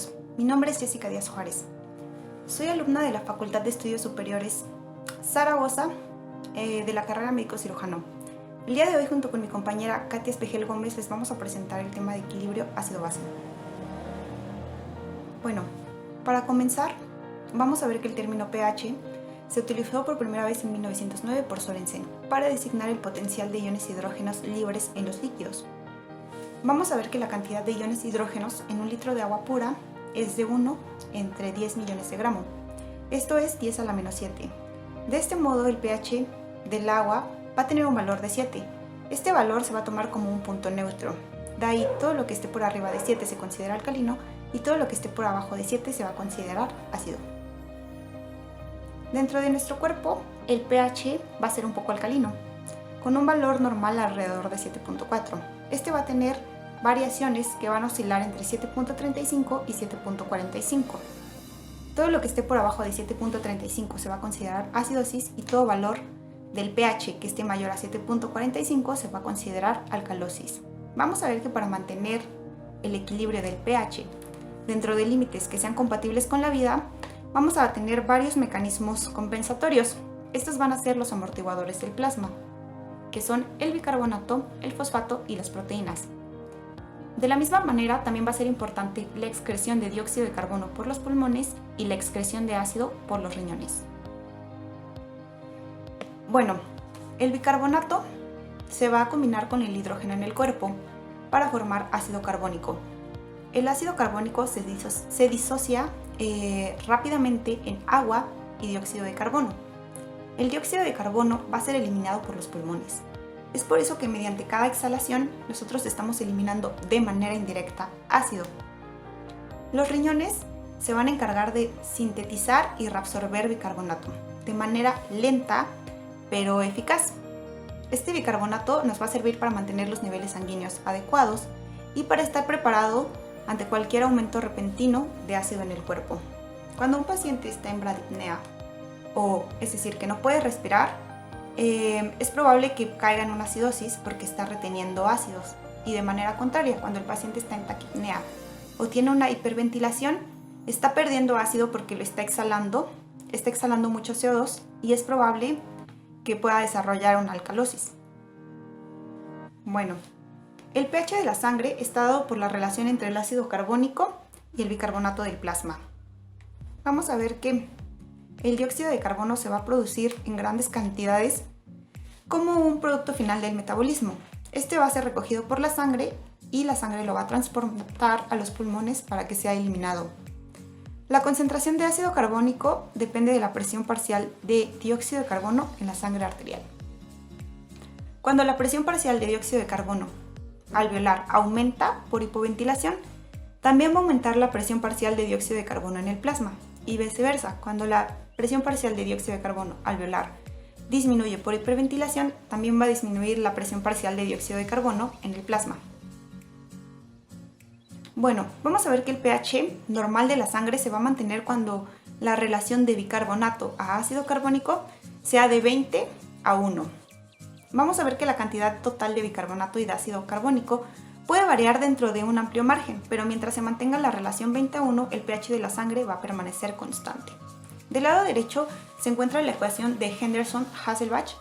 todos, mi nombre es Jessica Díaz Juárez. Soy alumna de la Facultad de Estudios Superiores Zaragoza de la carrera médico cirujano. El día de hoy, junto con mi compañera Katia Espejel Gómez, les vamos a presentar el tema de equilibrio ácido-base. Bueno, para comenzar, vamos a ver que el término pH se utilizó por primera vez en 1909 por Sorensen para designar el potencial de iones hidrógenos libres en los líquidos. Vamos a ver que la cantidad de iones hidrógenos en un litro de agua pura es de 1 entre 10 millones de gramos. Esto es 10 a la menos 7. De este modo, el pH del agua va a tener un valor de 7. Este valor se va a tomar como un punto neutro. De ahí, todo lo que esté por arriba de 7 se considera alcalino y todo lo que esté por abajo de 7 se va a considerar ácido. Dentro de nuestro cuerpo, el pH va a ser un poco alcalino, con un valor normal alrededor de 7.4. Este va a tener variaciones que van a oscilar entre 7.35 y 7.45. Todo lo que esté por abajo de 7.35 se va a considerar acidosis y todo valor del pH que esté mayor a 7.45 se va a considerar alcalosis. Vamos a ver que para mantener el equilibrio del pH dentro de límites que sean compatibles con la vida, vamos a tener varios mecanismos compensatorios. Estos van a ser los amortiguadores del plasma, que son el bicarbonato, el fosfato y las proteínas. De la misma manera, también va a ser importante la excreción de dióxido de carbono por los pulmones y la excreción de ácido por los riñones. Bueno, el bicarbonato se va a combinar con el hidrógeno en el cuerpo para formar ácido carbónico. El ácido carbónico se disocia rápidamente en agua y dióxido de carbono. El dióxido de carbono va a ser eliminado por los pulmones. Es por eso que mediante cada exhalación nosotros estamos eliminando de manera indirecta ácido. Los riñones se van a encargar de sintetizar y reabsorber bicarbonato de manera lenta pero eficaz. Este bicarbonato nos va a servir para mantener los niveles sanguíneos adecuados y para estar preparado ante cualquier aumento repentino de ácido en el cuerpo. Cuando un paciente está en bradipnea, es decir, que no puede respirar, es probable que caiga en una acidosis porque está reteniendo ácidos. Y de manera contraria, cuando el paciente está en taquipnea o tiene una hiperventilación, está perdiendo ácido porque lo está exhalando mucho CO2 y es probable que pueda desarrollar una alcalosis. Bueno, el pH de la sangre está dado por la relación entre el ácido carbónico y el bicarbonato del plasma. Vamos a ver que el dióxido de carbono se va a producir en grandes cantidades como un producto final del metabolismo. Este va a ser recogido por la sangre y la sangre lo va a transportar a los pulmones para que sea eliminado. La concentración de ácido carbónico depende de la presión parcial de dióxido de carbono en la sangre arterial. Cuando la presión parcial de dióxido de carbono alveolar aumenta por hipoventilación, también va a aumentar la presión parcial de dióxido de carbono en el plasma y viceversa. Cuando la presión parcial de dióxido de carbono alveolar disminuye por hiperventilación, también va a disminuir la presión parcial de dióxido de carbono en el plasma. Bueno, vamos a ver que el pH normal de la sangre se va a mantener cuando la relación de bicarbonato a ácido carbónico sea de 20 a 1. Vamos a ver que la cantidad total de bicarbonato y de ácido carbónico puede variar dentro de un amplio margen, pero mientras se mantenga la relación 20 a 1, el pH de la sangre va a permanecer constante. Del lado derecho se encuentra la ecuación de Henderson-Hasselbalch.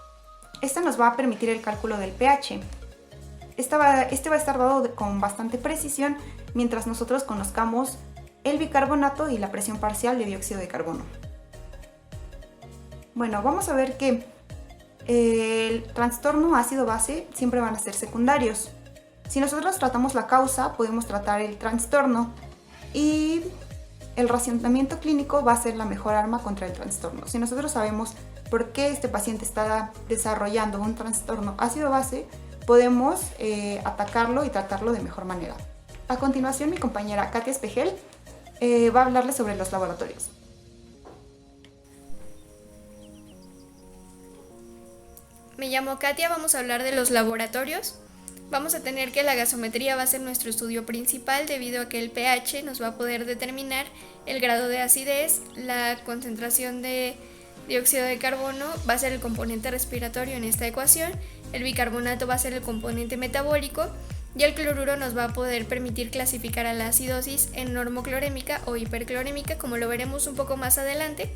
Esta nos va a permitir el cálculo del pH. Este va a estar dado con bastante precisión mientras nosotros conozcamos el bicarbonato y la presión parcial de dióxido de carbono. Bueno, vamos a ver que el trastorno ácido-base siempre van a ser secundarios. Si nosotros tratamos la causa, podemos tratar el trastorno y el racionamiento clínico va a ser la mejor arma contra el trastorno. Si nosotros sabemos por qué este paciente está desarrollando un trastorno ácido-base, podemos atacarlo y tratarlo de mejor manera. A continuación, mi compañera Katia Espejel va a hablarles sobre los laboratorios. Me llamo Katia, vamos a hablar de los laboratorios. Vamos a tener que la gasometría va a ser nuestro estudio principal debido a que el pH nos va a poder determinar el grado de acidez, la concentración de dióxido de carbono va a ser el componente respiratorio en esta ecuación, el bicarbonato va a ser el componente metabólico y el cloruro nos va a poder permitir clasificar a la acidosis en normoclorémica o hiperclorémica, como lo veremos un poco más adelante.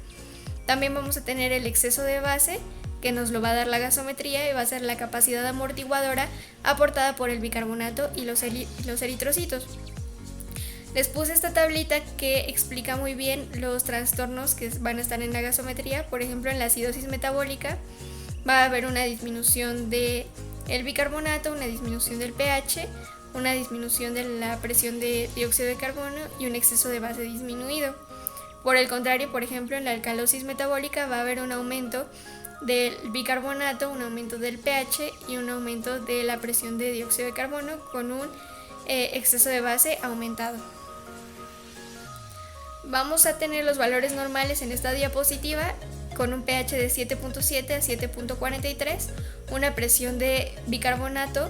También vamos a tener el exceso de base, que nos lo va a dar la gasometría y va a ser la capacidad amortiguadora aportada por el bicarbonato y los eritrocitos. Les puse esta tablita que explica muy bien los trastornos que van a estar en la gasometría. Por ejemplo, en la acidosis metabólica va a haber una disminución del bicarbonato, una disminución del pH, una disminución de la presión de dióxido de carbono y un exceso de base disminuido. Por el contrario, por ejemplo, en la alcalosis metabólica va a haber un aumento del bicarbonato, un aumento del pH y un aumento de la presión de dióxido de carbono con un exceso de base aumentado. Vamos a tener los valores normales en esta diapositiva con un pH de 7.7 a 7.43, una presión de bicarbonato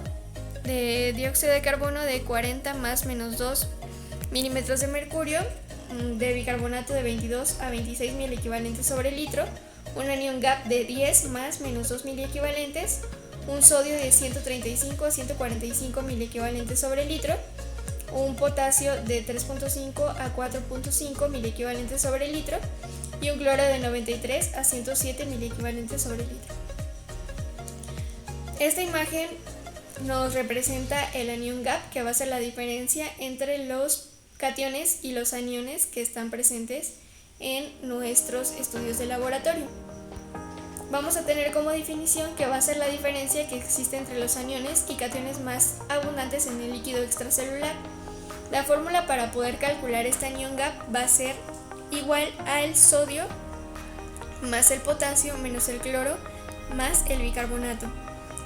de dióxido de carbono de 40 más menos 2 milímetros de mercurio, de bicarbonato de 22 a 26 miliequivalentes sobre litro, un anion gap de 10 más menos 2 miliequivalentes, un sodio de 135 a 145 miliequivalentes sobre litro, un potasio de 3.5 a 4.5 miliequivalentes sobre litro y un cloro de 93 a 107 miliequivalentes sobre litro. Esta imagen nos representa el anion gap, que va a ser la diferencia entre los cationes y los aniones que están presentes en nuestros estudios de laboratorio. Vamos a tener como definición que va a ser la diferencia que existe entre los aniones y cationes más abundantes en el líquido extracelular. La fórmula para poder calcular este anion gap va a ser igual al sodio más el potasio menos el cloro más el bicarbonato.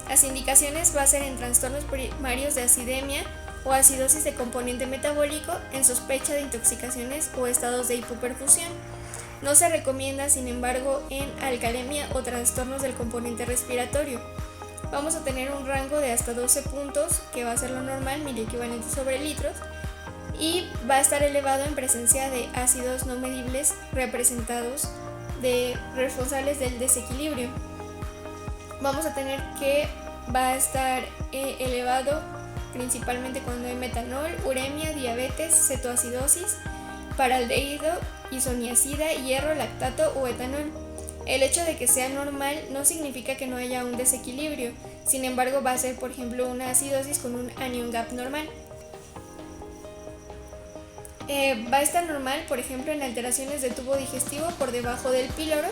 Las indicaciones va a ser en trastornos primarios de acidemia o acidosis de componente metabólico, en sospecha de intoxicaciones o estados de hipoperfusión. No se recomienda, sin embargo, en alcalemia o trastornos del componente respiratorio. Vamos a tener un rango de hasta 12 puntos, que va a ser lo normal, miliequivalentes sobre litros, y va a estar elevado en presencia de ácidos no medibles representados responsables del desequilibrio. Vamos a tener que va a estar elevado principalmente cuando hay metanol, uremia, diabetes, cetoacidosis, paraldehído, isoniazida, hierro, lactato o etanol. El hecho de que sea normal no significa que no haya un desequilibrio, sin embargo va a ser, por ejemplo, una acidosis con un anion gap normal. Va a estar normal, por ejemplo, en alteraciones de tubo digestivo por debajo del píloro,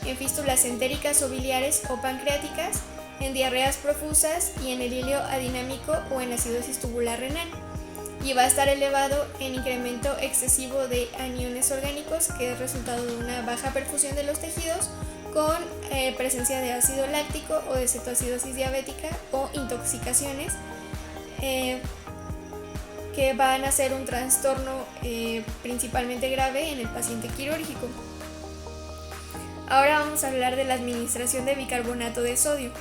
en fístulas entéricas o biliares o pancreáticas, en diarreas profusas y en el hilio adinámico o en acidosis tubular renal. Y va a estar elevado en incremento excesivo de aniones orgánicos, que es resultado de una baja perfusión de los tejidos, con presencia de ácido láctico o de cetoacidosis diabética o intoxicaciones, que van a ser un trastorno principalmente grave en el paciente quirúrgico. Ahora vamos a hablar de la administración de bicarbonato de sodio.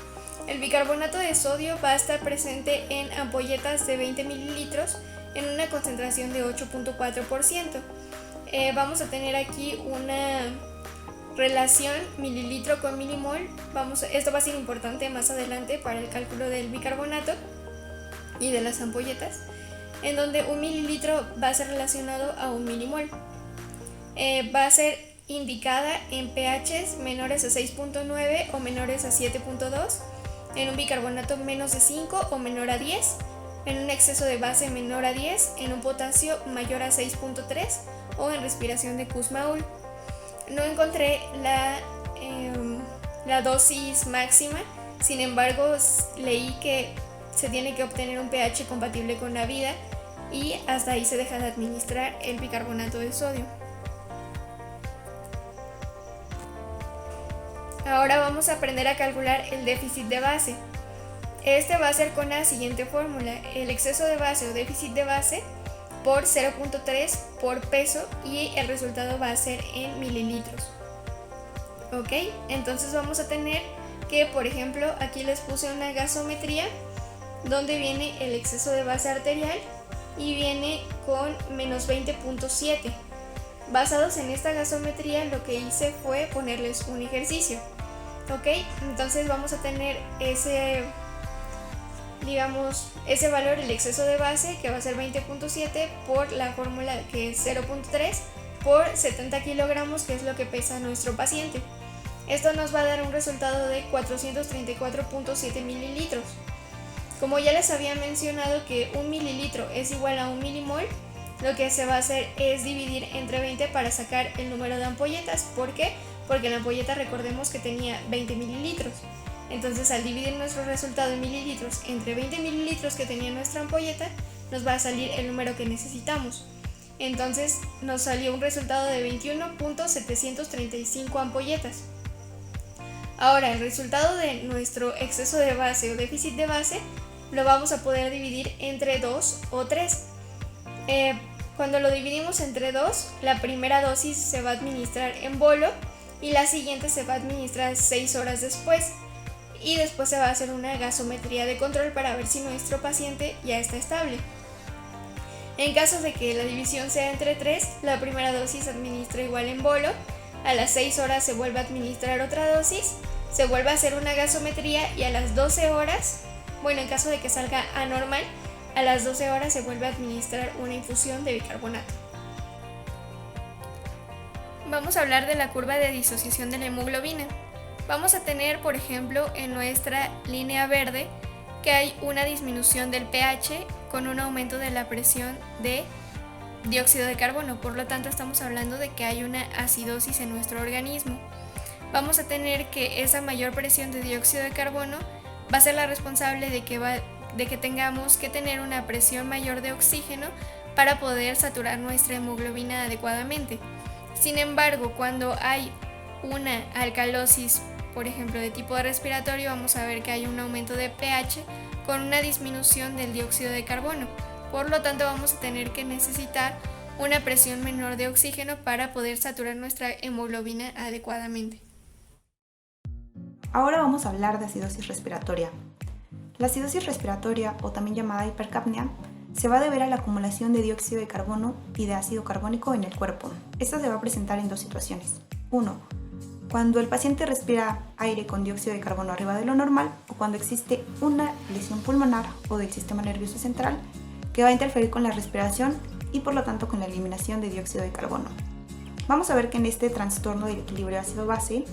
El bicarbonato de sodio va a estar presente en ampolletas de 20 mililitros en una concentración de 8.4%. Vamos a tener aquí una relación mililitro con milimol. Esto va a ser importante más adelante para el cálculo del bicarbonato y de las ampolletas, en donde un mililitro va a ser relacionado a un milimol. Va a ser indicada en pHs menores a 6.9 o menores a 7.2, en un bicarbonato menos de 5 o menor a 10, en un exceso de base menor a 10, en un potasio mayor a 6.3 o en respiración de Kussmaul. No encontré la dosis máxima, sin embargo leí que se tiene que obtener un pH compatible con la vida y hasta ahí se deja de administrar el bicarbonato de sodio. Ahora vamos a aprender a calcular el déficit de base. Este va a ser con la siguiente fórmula: el exceso de base o déficit de base por 0.3 por peso, y el resultado va a ser en mililitros. Ok, entonces vamos a tener que, por ejemplo, aquí les puse una gasometría donde viene el exceso de base arterial y viene con menos 20.7. Basados en esta gasometría, lo que hice fue ponerles un ejercicio. Ok, entonces vamos a tener digamos, ese valor, el exceso de base, que va a ser 20.7 por la fórmula que es 0.3 por 70 kilogramos, que es lo que pesa nuestro paciente. Esto nos va a dar un resultado de 434.7 mililitros. Como ya les había mencionado que un mililitro es igual a un milimol, lo que se va a hacer es dividir entre 20 para sacar el número de ampolletas. ¿Por qué? Porque la ampolleta, recordemos que tenía 20 mililitros. Entonces, al dividir nuestro resultado en mililitros entre 20 mililitros que tenía nuestra ampolleta, nos va a salir el número que necesitamos. Entonces, nos salió un resultado de 21.735 ampolletas. Ahora, el resultado de nuestro exceso de base o déficit de base lo vamos a poder dividir entre 2 o 3. Cuando lo dividimos entre 2, la primera dosis se va a administrar en bolo y la siguiente se va a administrar 6 horas después. Y después se va a hacer una gasometría de control para ver si nuestro paciente ya está estable. En caso de que la división sea entre 3, la primera dosis se administra igual en bolo, a las 6 horas se vuelve a administrar otra dosis, se vuelve a hacer una gasometría y a las 12 horas, bueno, en caso de que salga anormal, a las 12 horas se vuelve a administrar una infusión de bicarbonato. Vamos a hablar de la curva de disociación de la hemoglobina. Vamos a tener, por ejemplo, en nuestra línea verde que hay una disminución del pH con un aumento de la presión de dióxido de carbono. Por lo tanto, estamos hablando de que hay una acidosis en nuestro organismo. Vamos a tener que esa mayor presión de dióxido de carbono va a ser la responsable de que tengamos que tener una presión mayor de oxígeno para poder saturar nuestra hemoglobina adecuadamente. Sin embargo, cuando hay una alcalosis, por ejemplo, de tipo respiratorio, vamos a ver que hay un aumento de pH con una disminución del dióxido de carbono. Por lo tanto, vamos a tener que necesitar una presión menor de oxígeno para poder saturar nuestra hemoglobina adecuadamente. Ahora vamos a hablar de acidosis respiratoria. La acidosis respiratoria, o también llamada hipercapnia, se va a deber a la acumulación de dióxido de carbono y de ácido carbónico en el cuerpo. Esta se va a presentar en dos situaciones. 1. Cuando el paciente respira aire con dióxido de carbono arriba de lo normal, o cuando existe una lesión pulmonar o del sistema nervioso central que va a interferir con la respiración y por lo tanto con la eliminación de dióxido de carbono. Vamos a ver que en este trastorno del equilibrio ácido-base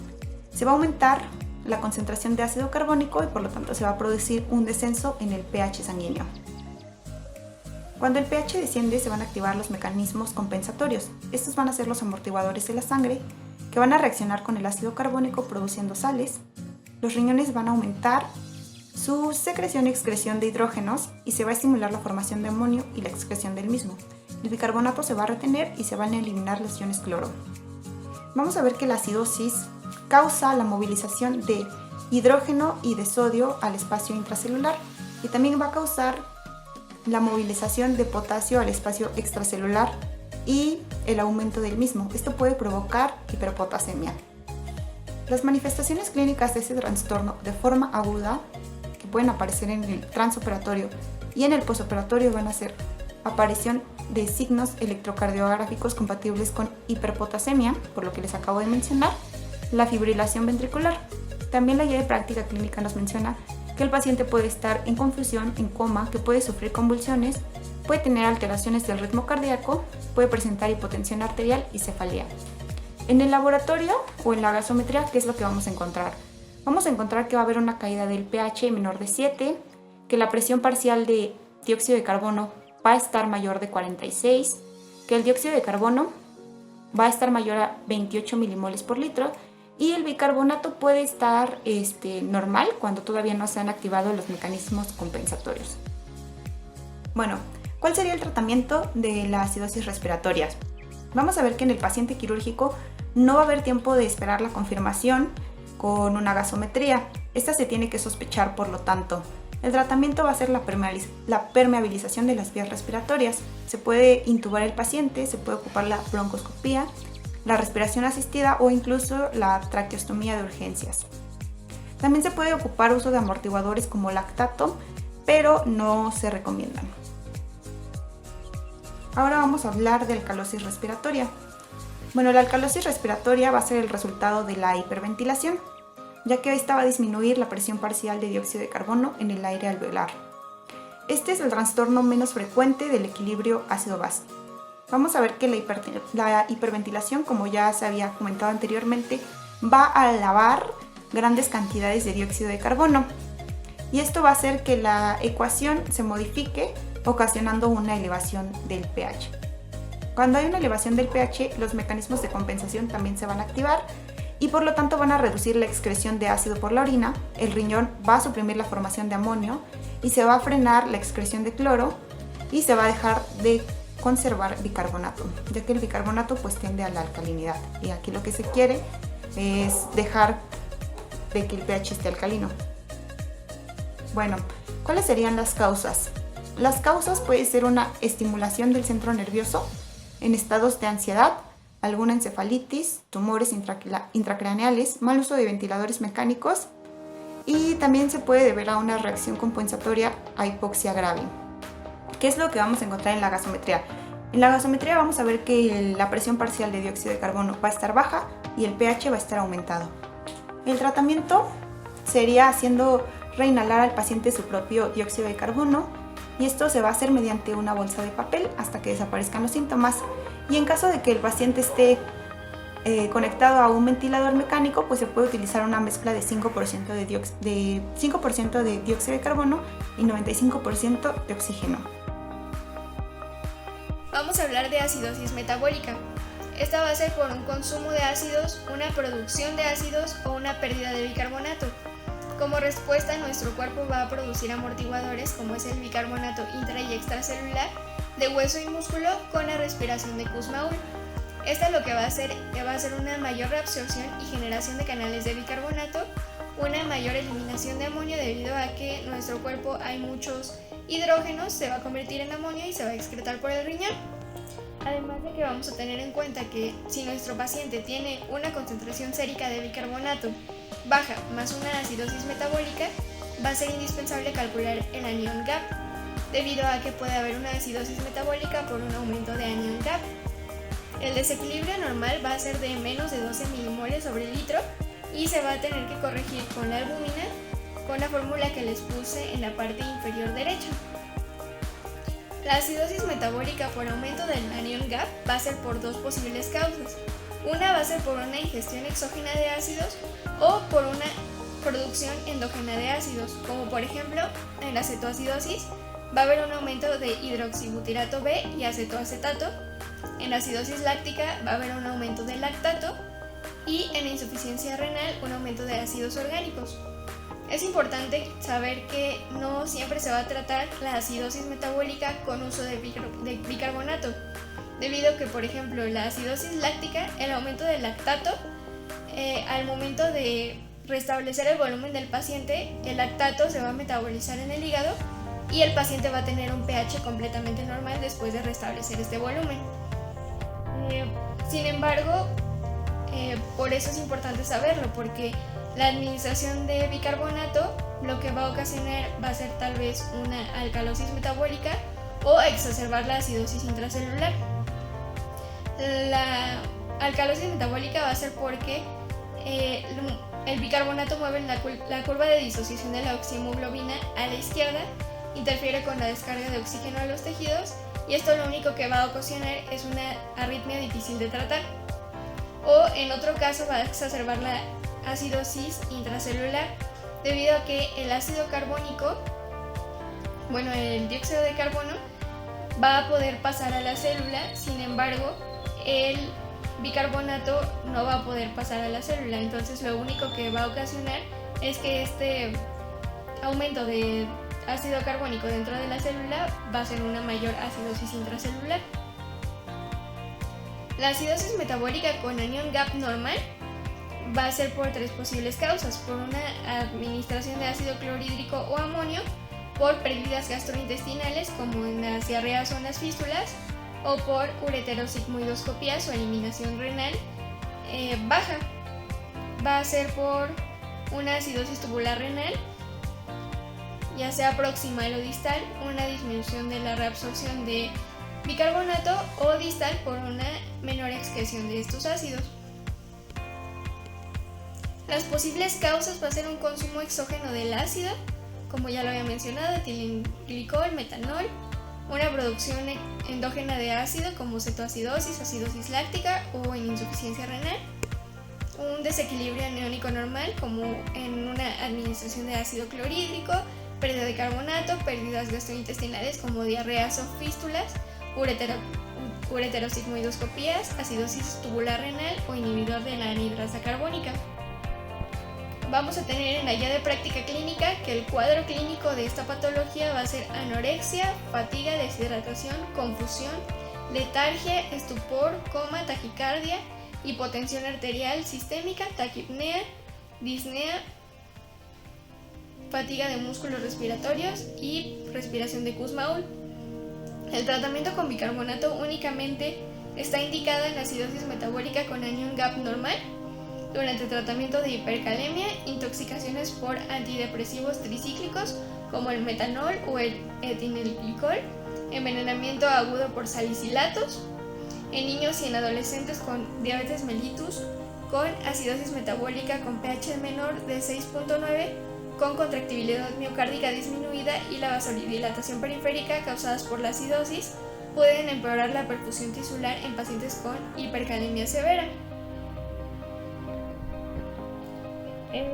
se va a aumentar la concentración de ácido carbónico y por lo tanto se va a producir un descenso en el pH sanguíneo. Cuando el pH desciende, se van a activar los mecanismos compensatorios. Estos van a ser los amortiguadores de la sangre que van a reaccionar con el ácido carbónico produciendo sales. Los riñones van a aumentar su secreción y excreción de hidrógenos y se va a estimular la formación de amonio y la excreción del mismo. El bicarbonato se va a retener y se van a eliminar las iones cloro. Vamos a ver que la acidosis causa la movilización de hidrógeno y de sodio al espacio intracelular y también va a causar la movilización de potasio al espacio extracelular y el aumento del mismo. Esto puede provocar hiperpotasemia. Las manifestaciones clínicas de este trastorno de forma aguda, que pueden aparecer en el transoperatorio y en el posoperatorio, van a ser aparición de signos electrocardiográficos compatibles con hiperpotasemia, por lo que les acabo de mencionar, la fibrilación ventricular. También la guía de práctica clínica nos menciona que el paciente puede estar en confusión, en coma, que puede sufrir convulsiones, puede tener alteraciones del ritmo cardíaco, puede presentar hipotensión arterial y cefalea. En el laboratorio o en la gasometría, ¿qué es lo que vamos a encontrar? Vamos a encontrar que va a haber una caída del pH menor de 7, que la presión parcial de dióxido de carbono va a estar mayor de 46, que el dióxido de carbono va a estar mayor a 28 milimoles por litro y el bicarbonato puede estar normal cuando todavía no se han activado los mecanismos compensatorios. Bueno, ¿cuál sería el tratamiento de la acidosis respiratoria? Vamos a ver que en el paciente quirúrgico no va a haber tiempo de esperar la confirmación con una gasometría. Esta se tiene que sospechar, por lo tanto. El tratamiento va a ser la permeabilización de las vías respiratorias. Se puede intubar el paciente, se puede ocupar la broncoscopía, la respiración asistida o incluso la traqueostomía de urgencias. También se puede ocupar uso de amortiguadores como lactato, pero no se recomiendan. Ahora vamos a hablar de alcalosis respiratoria. Bueno, la alcalosis respiratoria va a ser el resultado de la hiperventilación, ya que esta va a disminuir la presión parcial de dióxido de carbono en el aire alveolar. Este es el trastorno menos frecuente del equilibrio ácido-base. Vamos a ver que la hiperventilación, como ya se había comentado anteriormente, va a lavar grandes cantidades de dióxido de carbono. Y esto va a hacer que la ecuación se modifique, ocasionando una elevación del pH. Cuando hay una elevación del pH, los mecanismos de compensación también se van a activar y por lo tanto van a reducir la excreción de ácido por la orina, el riñón va a suprimir la formación de amonio y se va a frenar la excreción de cloro y se va a dejar de conservar bicarbonato, ya que el bicarbonato pues tiende a la alcalinidad y aquí lo que se quiere es dejar de que el pH esté alcalino. Bueno, ¿cuáles serían las causas? Las causas puede ser una estimulación del centro nervioso en estados de ansiedad, alguna encefalitis, tumores intracraneales, mal uso de ventiladores mecánicos y también se puede deber a una reacción compensatoria a hipoxia grave. ¿Qué es lo que vamos a encontrar en la gasometría? En la gasometría vamos a ver que la presión parcial de dióxido de carbono va a estar baja y el pH va a estar aumentado. El tratamiento sería haciendo reinhalar al paciente su propio dióxido de carbono y esto se va a hacer mediante una bolsa de papel hasta que desaparezcan los síntomas. Y en caso de que el paciente esté conectado a un ventilador mecánico, pues se puede utilizar una mezcla de 5% de dióxido de carbono y 95% de oxígeno. Vamos a hablar de acidosis metabólica. Esta va a ser por un consumo de ácidos, una producción de ácidos o una pérdida de bicarbonato. Como respuesta, nuestro cuerpo va a producir amortiguadores como es el bicarbonato intra y extracelular de hueso y músculo con la respiración de Kussmaul. Esta lo que va a hacer una mayor reabsorción y generación de canales de bicarbonato, una mayor eliminación de amonio debido a que en nuestro cuerpo hay muchos hidrógenos, se va a convertir en amonio y se va a excretar por el riñón. Además de que vamos a tener en cuenta que si nuestro paciente tiene una concentración sérica de bicarbonato baja más una acidosis metabólica, va a ser indispensable calcular el anion gap, debido a que puede haber una acidosis metabólica por un aumento de anion gap. El desequilibrio normal va a ser de menos de 12 milimoles sobre litro y se va a tener que corregir con la albúmina con la fórmula que les puse en la parte inferior derecha. La acidosis metabólica por aumento del anion gap va a ser por dos posibles causas. Una va a ser por una ingestión exógena de ácidos o por una producción endógena de ácidos, como por ejemplo en la cetoacidosis va a haber un aumento de hidroxibutirato B y acetoacetato, en la acidosis láctica va a haber un aumento de lactato y en la insuficiencia renal un aumento de ácidos orgánicos. Es importante saber que no siempre se va a tratar la acidosis metabólica con uso de bicarbonato, debido a que, por ejemplo, la acidosis láctica, el aumento del lactato, al momento de restablecer el volumen del paciente, el lactato se va a metabolizar en el hígado y el paciente va a tener un pH completamente normal después de restablecer este volumen. Sin embargo, por eso es importante saberlo, porque la administración de bicarbonato lo que va a ocasionar va a ser tal vez una alcalosis metabólica o exacerbar la acidosis intracelular. La alcalosis metabólica va a ser porque el bicarbonato mueve la curva de disociación de la oxihemoglobina a la izquierda, interfiere con la descarga de oxígeno a los tejidos y esto lo único que va a ocasionar es una arritmia difícil de tratar. O en otro caso va a exacerbar la acidosis intracelular debido a que el ácido carbónico, el dióxido de carbono va a poder pasar a la célula, sin embargo el bicarbonato no va a poder pasar a la célula, entonces lo único que va a ocasionar es que este aumento de ácido carbónico dentro de la célula va a ser una mayor acidosis intracelular. La acidosis metabólica con anion gap normal va a ser por tres posibles causas: por una administración de ácido clorhídrico o amonio, por pérdidas gastrointestinales como en las diarreas o en las fístulas, o por ureterosigmoidoscopías o eliminación renal baja. Va a ser por una acidosis tubular renal, ya sea proximal o distal, una disminución de la reabsorción de bicarbonato, o distal por una menor excreción de estos ácidos. Las posibles causas va a ser un consumo exógeno del ácido, como ya lo había mencionado, etilenglicol, metanol, una producción endógena de ácido como cetoacidosis, acidosis láctica o en insuficiencia renal, un desequilibrio aniónico normal como en una administración de ácido clorhídrico, pérdida de carbonato, pérdidas gastrointestinales como diarreas o fístulas, ureterosigmoidoscopías, acidosis tubular renal o inhibidor de la anhidrasa carbónica. Vamos a tener en la guía de práctica clínica que el cuadro clínico de esta patología va a ser anorexia, fatiga, deshidratación, confusión, letargia, estupor, coma, taquicardia, hipotensión arterial sistémica, taquipnea, disnea, fatiga de músculos respiratorios y respiración de Kussmaul. El tratamiento con bicarbonato únicamente está indicado en la acidosis metabólica con anión GAP normal, durante el tratamiento de hipercalemia, intoxicaciones por antidepresivos tricíclicos como el metanol o el etilenglicol, envenenamiento agudo por salicilatos, en niños y en adolescentes con diabetes mellitus, con acidosis metabólica con pH menor de 6.9, con contractibilidad miocárdica disminuida y la vasodilatación periférica causadas por la acidosis, pueden empeorar la perfusión tisular en pacientes con hipercalemia severa. El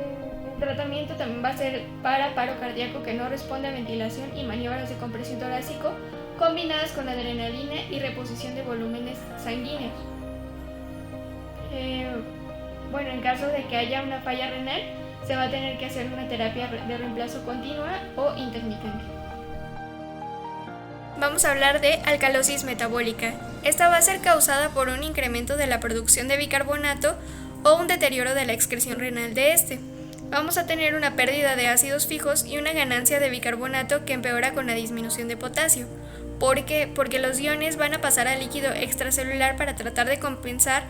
tratamiento también va a ser para paro cardíaco que no responde a ventilación y maniobras de compresión torácico combinadas con adrenalina y reposición de volúmenes sanguíneos. En caso de que haya una falla renal, se va a tener que hacer una terapia de reemplazo continua o intermitente. Vamos a hablar de alcalosis metabólica. Esta va a ser causada por un incremento de la producción de bicarbonato o un deterioro de la excreción renal de este. Vamos a tener una pérdida de ácidos fijos y una ganancia de bicarbonato que empeora con la disminución de potasio. ¿Por qué? Porque los iones van a pasar al líquido extracelular para tratar de compensar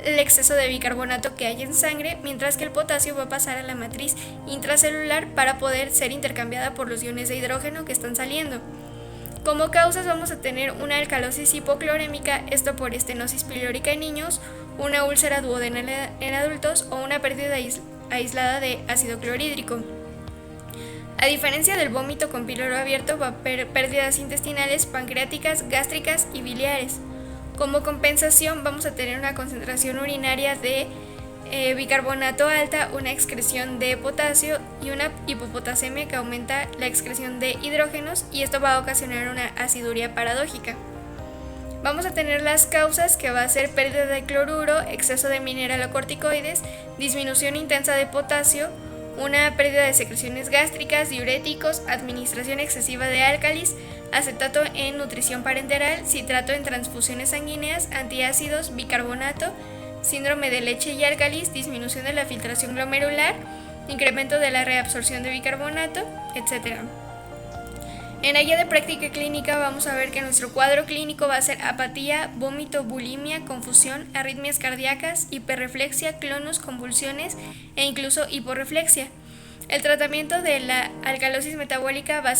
el exceso de bicarbonato que hay en sangre, mientras que el potasio va a pasar a la matriz intracelular para poder ser intercambiada por los iones de hidrógeno que están saliendo. Como causas vamos a tener una alcalosis hipoclorémica, esto por estenosis pilórica en niños, una úlcera duodenal en adultos o una pérdida aislada de ácido clorhídrico. A diferencia del vómito con píloro abierto, va a haber pérdidas intestinales, pancreáticas, gástricas y biliares. Como compensación vamos a tener una concentración urinaria de bicarbonato alta, una excreción de potasio y una hipopotasemia que aumenta la excreción de hidrógenos, y esto va a ocasionar una aciduria paradójica. Vamos a tener las causas, que va a ser pérdida de cloruro, exceso de mineralocorticoides, disminución intensa de potasio, una pérdida de secreciones gástricas, diuréticos, administración excesiva de álcalis, acetato en nutrición parenteral, citrato en transfusiones sanguíneas, antiácidos, bicarbonato, síndrome de leche y álcalis, disminución de la filtración glomerular, incremento de la reabsorción de bicarbonato, etc. En la guía de práctica clínica vamos a ver que nuestro cuadro clínico va a ser apatía, vómito, bulimia, confusión, arritmias cardíacas, hiperreflexia, clonus, convulsiones e incluso hiporreflexia. El tratamiento de la alcalosis metabólica va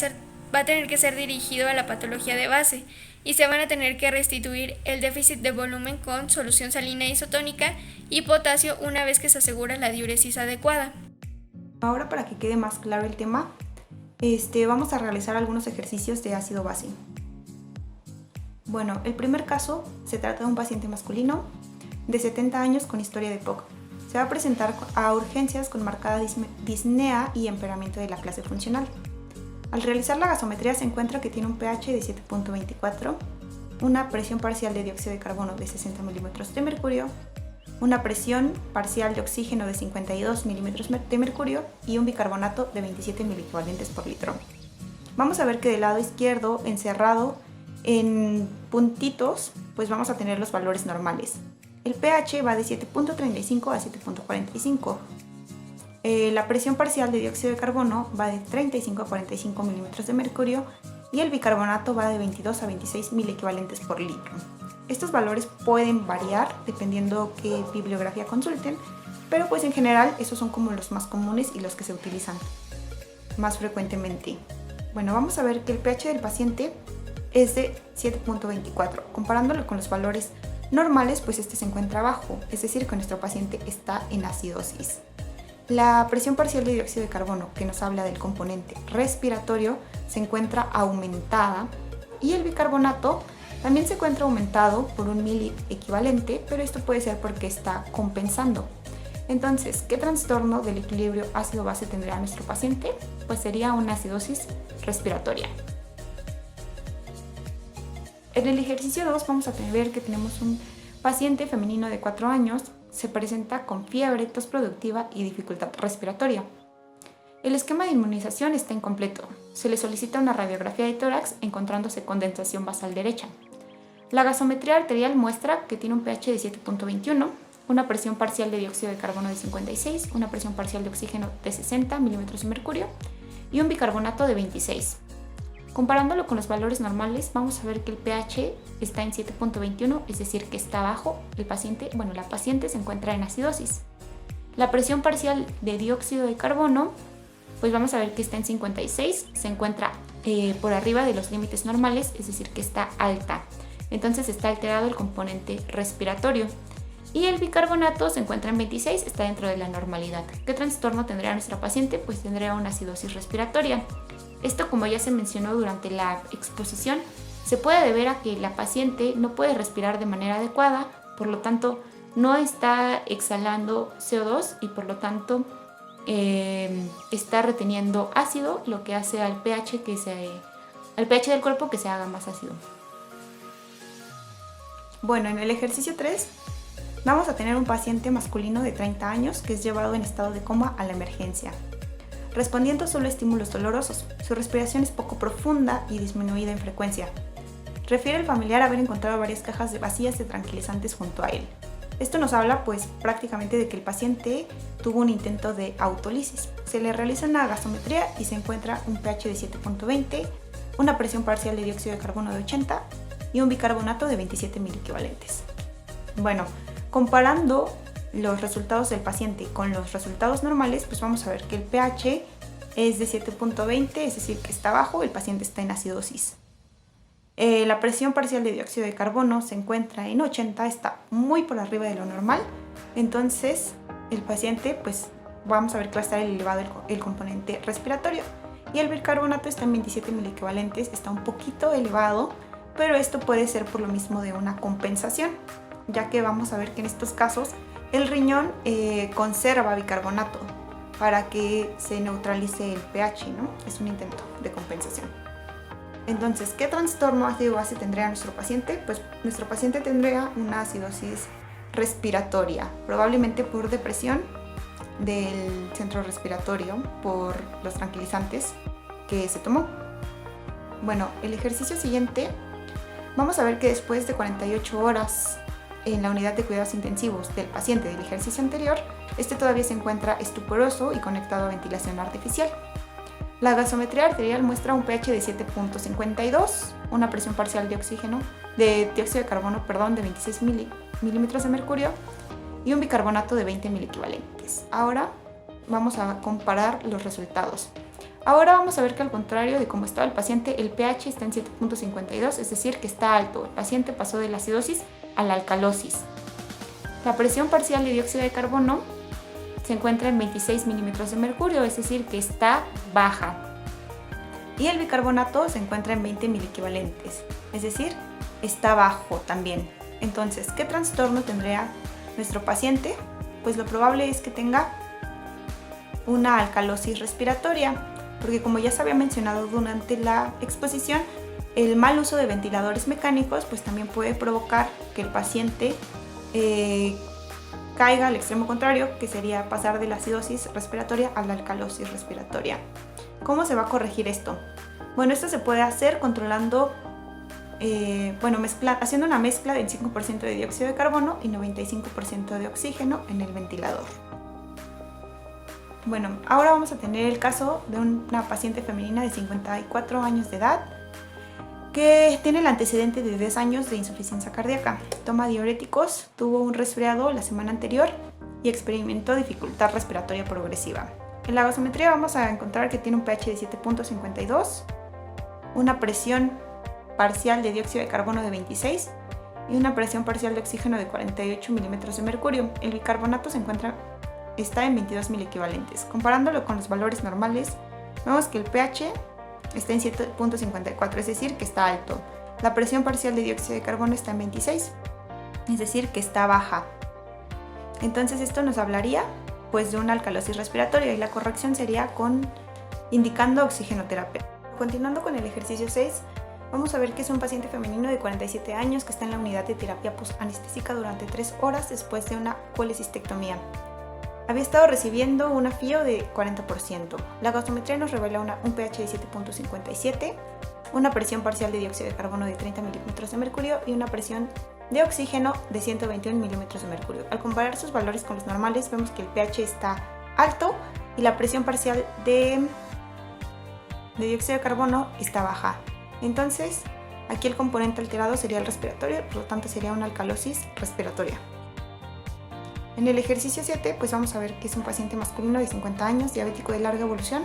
a tener que ser dirigido a la patología de base y se van a tener que restituir el déficit de volumen con solución salina isotónica y potasio una vez que se asegura la diuresis adecuada. Ahora, para que quede más claro el tema, vamos a realizar algunos ejercicios de ácido base. Bueno, el primer caso se trata de un paciente masculino de 70 años con historia de POC. Se va a presentar a urgencias con marcada disnea y empeoramiento de la clase funcional. Al realizar la gasometría se encuentra que tiene un pH de 7.24, una presión parcial de dióxido de carbono de 60 milímetros de mercurio, una presión parcial de oxígeno de 52 milímetros de mercurio y un bicarbonato de 27 miliequivalentes por litro. Vamos a ver que del lado izquierdo, encerrado en puntitos, pues vamos a tener los valores normales. El pH va de 7.35 a 7.45. La presión parcial de dióxido de carbono va de 35 a 45 milímetros de mercurio y el bicarbonato va de 22 a 26 miliequivalentes por litro. Estos valores pueden variar dependiendo qué bibliografía consulten, pero pues en general esos son como los más comunes y los que se utilizan más frecuentemente. Bueno, vamos a ver que el pH del paciente es de 7.24. Comparándolo con los valores normales, pues este se encuentra bajo, es decir, que nuestro paciente está en acidosis. La presión parcial de dióxido de carbono, que nos habla del componente respiratorio, se encuentra aumentada y el bicarbonato también se encuentra aumentado por 1 mili equivalente, pero esto puede ser porque está compensando. Entonces, ¿qué trastorno del equilibrio ácido-base tendría nuestro paciente? Pues sería una acidosis respiratoria. En el ejercicio 2 vamos a ver que tenemos un paciente femenino de 4 años, se presenta con fiebre, tos productiva y dificultad respiratoria. El esquema de inmunización está incompleto. Se le solicita una radiografía de tórax encontrándose condensación basal derecha. La gasometría arterial muestra que tiene un pH de 7.21, una presión parcial de dióxido de carbono de 56, una presión parcial de oxígeno de 60 milímetros de mercurio y un bicarbonato de 26. Comparándolo con los valores normales, vamos a ver que el pH está en 7.21, es decir, que está bajo. La paciente se encuentra en acidosis. La presión parcial de dióxido de carbono, pues vamos a ver que está en 56, se encuentra por arriba de los límites normales, es decir, que está alta. Entonces está alterado el componente respiratorio. Y el bicarbonato se encuentra en 26, está dentro de la normalidad. ¿Qué trastorno tendría nuestra paciente? Pues tendría una acidosis respiratoria. Esto, como ya se mencionó durante la exposición, se puede deber a que la paciente no puede respirar de manera adecuada, por lo tanto no está exhalando CO2 y por lo tanto está reteniendo ácido, lo que hace al pH del cuerpo que se haga más ácido. Bueno, en el ejercicio 3 vamos a tener un paciente masculino de 30 años que es llevado en estado de coma a la emergencia. Respondiendo solo a estímulos dolorosos, su respiración es poco profunda y disminuida en frecuencia. Refiere el familiar haber encontrado varias cajas vacías de tranquilizantes junto a él. Esto nos habla pues prácticamente de que el paciente tuvo un intento de autólisis. Se le realiza una gasometría y se encuentra un pH de 7.20, una presión parcial de dióxido de carbono de 80 y un bicarbonato de 27 miliequivalentes. Bueno, comparando los resultados del paciente con los resultados normales, pues vamos a ver que el pH es de 7.20, es decir, que está bajo, el paciente está en acidosis. La presión parcial de dióxido de carbono se encuentra en 80, está muy por arriba de lo normal, entonces el paciente, pues vamos a ver que va a estar elevado el componente respiratorio. Y el bicarbonato está en 27 miliequivalentes, está un poquito elevado, pero esto puede ser por lo mismo de una compensación, ya que vamos a ver que en estos casos el riñón conserva bicarbonato para que se neutralice el pH, ¿no? Es un intento de compensación. Entonces, ¿qué trastorno ácido-base tendría nuestro paciente? Pues nuestro paciente tendría una acidosis respiratoria, probablemente por depresión del centro respiratorio, por los tranquilizantes que se tomó. Bueno, el ejercicio siguiente, vamos a ver que después de 48 horas en la unidad de cuidados intensivos del paciente del ejercicio anterior, este todavía se encuentra estuporoso y conectado a ventilación artificial. La gasometría arterial muestra un pH de 7.52, una presión parcial de dióxido de carbono de 26 milímetros de mercurio y un bicarbonato de 20 miliequivalentes. Ahora vamos a comparar los resultados. Ahora vamos a ver que al contrario de cómo estaba el paciente, el pH está en 7.52, es decir, que está alto. El paciente pasó de la acidosis a la alcalosis. La presión parcial de dióxido de carbono se encuentra en 26 milímetros de mercurio, es decir, que está baja. Y el bicarbonato se encuentra en 20 miliequivalentes, es decir, está bajo también. Entonces, ¿qué trastorno tendría nuestro paciente? Pues lo probable es que tenga una alcalosis respiratoria, porque como ya se había mencionado durante la exposición, el mal uso de ventiladores mecánicos pues también puede provocar que el paciente caiga al extremo contrario, que sería pasar de la acidosis respiratoria a la alcalosis respiratoria. ¿Cómo se va a corregir esto? Bueno, esto se puede hacer controlando, haciendo una mezcla del 5% de dióxido de carbono y 95% de oxígeno en el ventilador. Bueno, ahora vamos a tener el caso de una paciente femenina de 54 años de edad que tiene el antecedente de 10 años de insuficiencia cardíaca. Toma diuréticos, tuvo un resfriado la semana anterior y experimentó dificultad respiratoria progresiva. En la gasometría vamos a encontrar que tiene un pH de 7.52, una presión parcial de dióxido de carbono de 26 y una presión parcial de oxígeno de 48 milímetros de mercurio. El bicarbonato se encuentra está en 22 miliequivalentes. Comparándolo con los valores normales, vemos que el pH está en 7.54, es decir, que está alto. La presión parcial de dióxido de carbono está en 26, es decir, que está baja. Entonces esto nos hablaría pues de una alcalosis respiratoria y la corrección sería indicando oxigenoterapia. Continuando con el ejercicio 6, vamos a ver que es un paciente femenino de 47 años que está en la unidad de terapia postanestésica durante 3 horas después de una colecistectomía. Había estado recibiendo una FIO de 40%. La gasometría nos revela un pH de 7.57, una presión parcial de dióxido de carbono de 30 milímetros de mercurio y una presión de oxígeno de 121 milímetros de mercurio. Al comparar sus valores con los normales, vemos que el pH está alto y la presión parcial de dióxido de carbono está baja. Entonces, aquí el componente alterado sería el respiratorio, por lo tanto sería una alcalosis respiratoria. En el ejercicio 7, pues vamos a ver que es un paciente masculino de 50 años, diabético de larga evolución,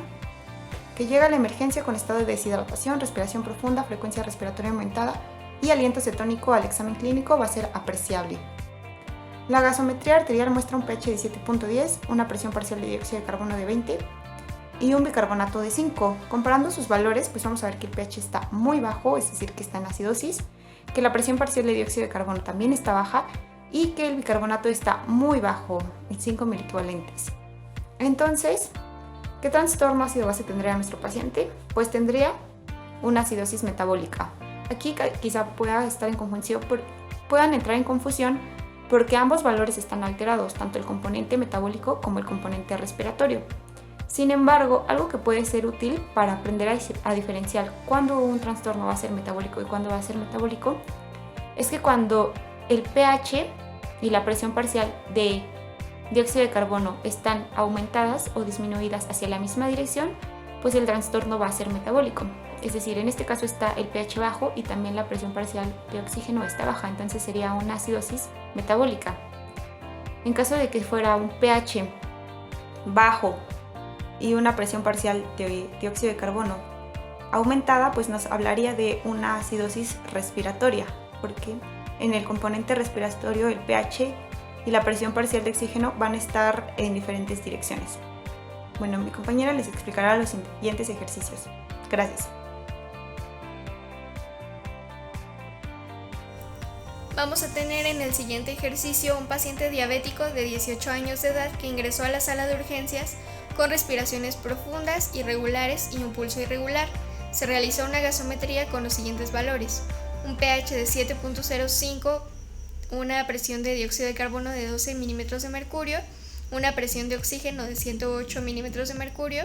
que llega a la emergencia con estado de deshidratación, respiración profunda, frecuencia respiratoria aumentada y aliento cetónico. Al examen clínico va a ser apreciable. La gasometría arterial muestra un pH de 7.10, una presión parcial de dióxido de carbono de 20 y un bicarbonato de 5. Comparando sus valores, pues vamos a ver que el pH está muy bajo, es decir, que está en acidosis, que la presión parcial de dióxido de carbono también está baja y que el bicarbonato está muy bajo, en 5 miliequivalentes. Entonces, ¿qué trastorno ácido-base tendría nuestro paciente? Pues tendría una acidosis metabólica. Aquí quizá puedan entrar en confusión porque ambos valores están alterados, tanto el componente metabólico como el componente respiratorio. Sin embargo, algo que puede ser útil para aprender a diferenciar cuándo un trastorno va a ser metabólico y cuándo va a ser metabólico es que cuando el pH y la presión parcial de dióxido de carbono están aumentadas o disminuidas hacia la misma dirección, pues el trastorno va a ser metabólico. Es decir, en este caso está el pH bajo y también la presión parcial de oxígeno está baja, entonces sería una acidosis metabólica. En caso de que fuera un pH bajo y una presión parcial de dióxido de carbono aumentada, pues nos hablaría de una acidosis respiratoria, porque en el componente respiratorio el pH y la presión parcial de oxígeno van a estar en diferentes direcciones. Bueno, mi compañera les explicará los siguientes ejercicios. Gracias. Vamos a tener en el siguiente ejercicio un paciente diabético de 18 años de edad que ingresó a la sala de urgencias con respiraciones profundas, irregulares y un pulso irregular. Se realizó una gasometría con los siguientes valores: un pH de 7.05, una presión de dióxido de carbono de 12 milímetros de mercurio, una presión de oxígeno de 108 milímetros de mercurio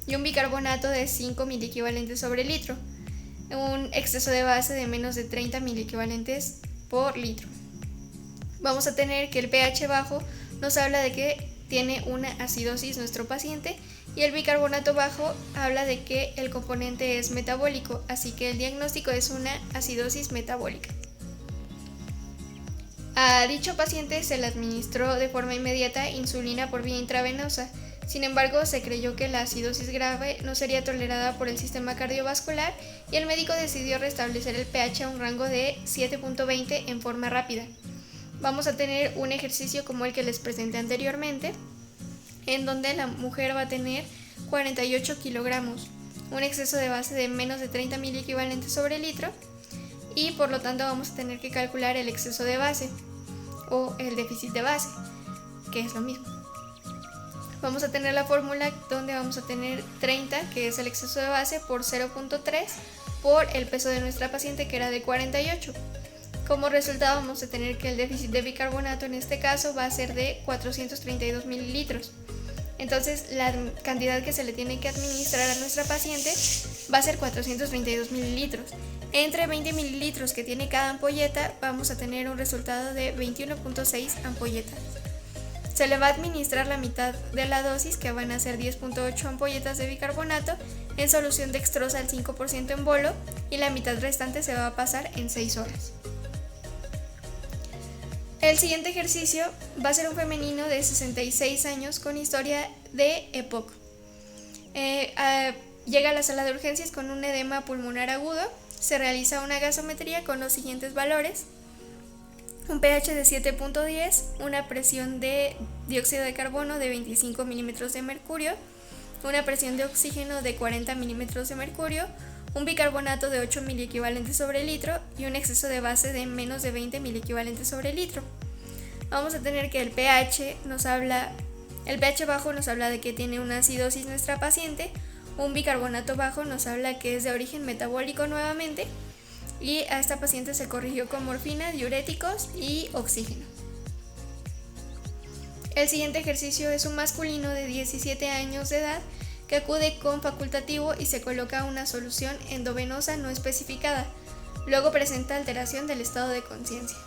y un bicarbonato de 5 miliequivalentes sobre litro, un exceso de base de menos de 30 miliequivalentes por litro. Vamos a tener que el pH bajo nos habla de que tiene una acidosis nuestro paciente y el bicarbonato bajo habla de que el componente es metabólico, así que el diagnóstico es una acidosis metabólica. A dicho paciente se le administró de forma inmediata insulina por vía intravenosa. Sin embargo, se creyó que la acidosis grave no sería tolerada por el sistema cardiovascular y el médico decidió restablecer el pH a un rango de 7.20 en forma rápida. Vamos a tener un ejercicio como el que les presenté anteriormente, en donde la mujer va a tener 48 kilogramos, un exceso de base de menos de 30 miliequivalentes sobre litro y por lo tanto vamos a tener que calcular el exceso de base o el déficit de base, que es lo mismo. Vamos a tener la fórmula donde vamos a tener 30, que es el exceso de base, por 0.3 por el peso de nuestra paciente, que era de 48. Como resultado vamos a tener que el déficit de bicarbonato en este caso va a ser de 432 mililitros. Entonces la cantidad que se le tiene que administrar a nuestra paciente va a ser 432 mililitros. Entre 20 mililitros que tiene cada ampolleta vamos a tener un resultado de 21.6 ampolletas. Se le va a administrar la mitad de la dosis, que van a ser 10.8 ampolletas de bicarbonato en solución dextrosa al 5% en bolo, y la mitad restante se va a pasar en 6 horas. El siguiente ejercicio va a ser un femenino de 66 años con historia de EPOC. Llega a la sala de urgencias con un edema pulmonar agudo. Se realiza una gasometría con los siguientes valores: un pH de 7.10, una presión de dióxido de carbono de 25 milímetros de mercurio, una presión de oxígeno de 40 milímetros de mercurio, un bicarbonato de 8 miliequivalentes sobre litro y un exceso de base de menos de 20 miliequivalentes sobre litro. Vamos a tener que el pH bajo nos habla de que tiene una acidosis nuestra paciente, un bicarbonato bajo nos habla que es de origen metabólico nuevamente, y a esta paciente se corrigió con morfina, diuréticos y oxígeno. El siguiente ejercicio es un masculino de 17 años de edad que acude con facultativo y se coloca una solución endovenosa no especificada. Luego presenta alteración del estado de conciencia.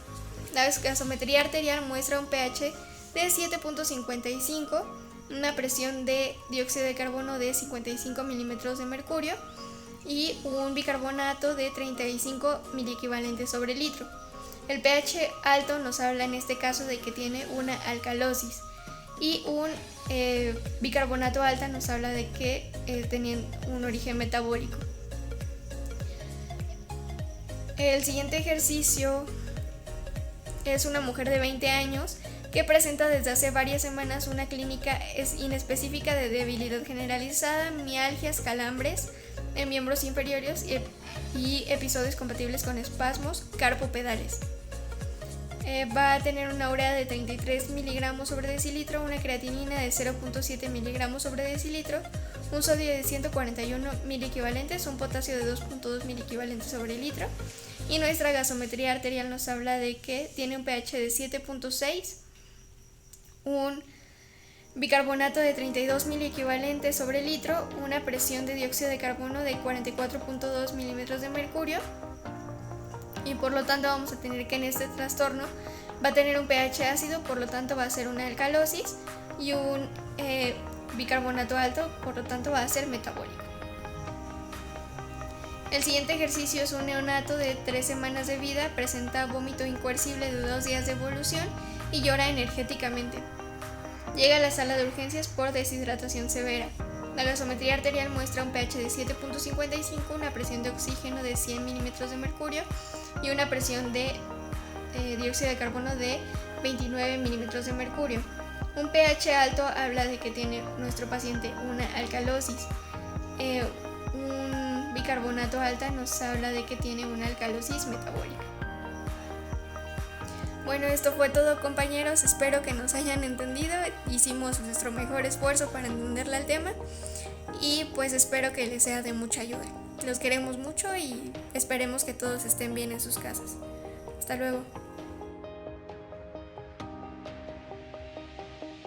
La gasometría arterial muestra un pH de 7.55, una presión de dióxido de carbono de 55 milímetros de mercurio y un bicarbonato de 35 miliequivalentes sobre litro. El pH alto nos habla en este caso de que tiene una alcalosis y un bicarbonato alta nos habla de que tenían un origen metabólico. El siguiente ejercicio es una mujer de 20 años que presenta desde hace varias semanas una clínica inespecífica de debilidad generalizada, mialgias, calambres en miembros inferiores y episodios compatibles con espasmos carpopedales. Va a tener una urea de 33 miligramos sobre decilitro, una creatinina de 0.7 miligramos sobre decilitro, un sodio de 141 miliequivalentes, un potasio de 2.2 miliequivalentes sobre litro, y nuestra gasometría arterial nos habla de que tiene un pH de 7.6, un bicarbonato de 32 miliequivalentes sobre litro, una presión de dióxido de carbono de 44.2 milímetros de mercurio, y por lo tanto vamos a tener que en este trastorno va a tener un pH ácido, por lo tanto va a ser una alcalosis, y un bicarbonato alto, por lo tanto va a ser metabólico. El siguiente ejercicio es un neonato de 3 semanas de vida, presenta vómito incoercible de 2 días de evolución y llora energéticamente. Llega a la sala de urgencias por deshidratación severa. La gasometría arterial muestra un pH de 7.55, una presión de oxígeno de 100 milímetros de mercurio y una presión de dióxido de carbono de 29 milímetros de mercurio. Un pH alto habla de que tiene nuestro paciente una alcalosis. Un bicarbonato alta nos habla de que tiene una alcalosis metabólica. Bueno, esto fue todo, compañeros, espero que nos hayan entendido, hicimos nuestro mejor esfuerzo para entenderle al tema y pues espero que les sea de mucha ayuda. Los queremos mucho y esperemos que todos estén bien en sus casas. Hasta luego.